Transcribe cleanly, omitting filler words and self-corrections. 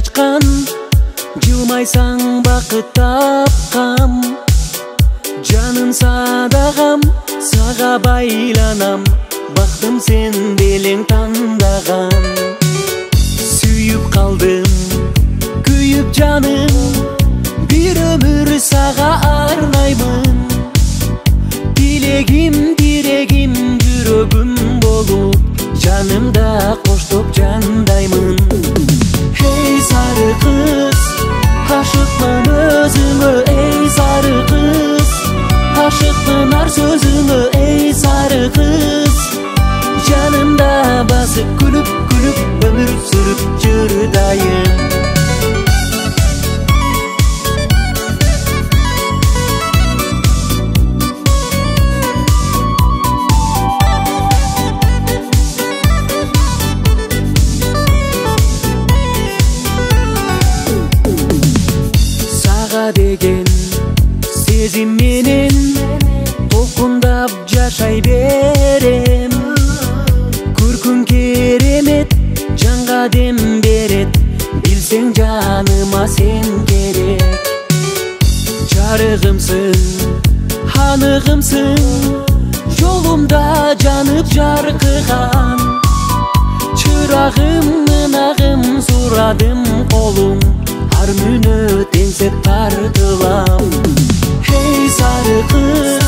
ачкан, жылмайсаң бакыт тапкам. Жаным садагам, сага байланам, бактым сен белең тандаган. Сүйүп калдым, күйүп жаным, бир өмүр сага арнаймын. Тилегим, тирегим, жүрөгүм болуп, жанымда коштоп жандаймын. Эй сары кыз, ашыкмын өзүңө, эй сары кыз, ашыкмын ар сөзүңө, эй сары кыз. Жанымда басып күлүп, күлүп өмүр сүрүп жүр дайым. Деген сезим менен толкундап жашай берем. Көркүң керемет, жанга дем берет, билсең жаныма сен керек. Жарыгымсың, анығымсың, жолумда жанып жаркыган. Чырагым, ынагым, сурадым колуң, ар мүнөт эңсеп тартылам. Эй сары кыз,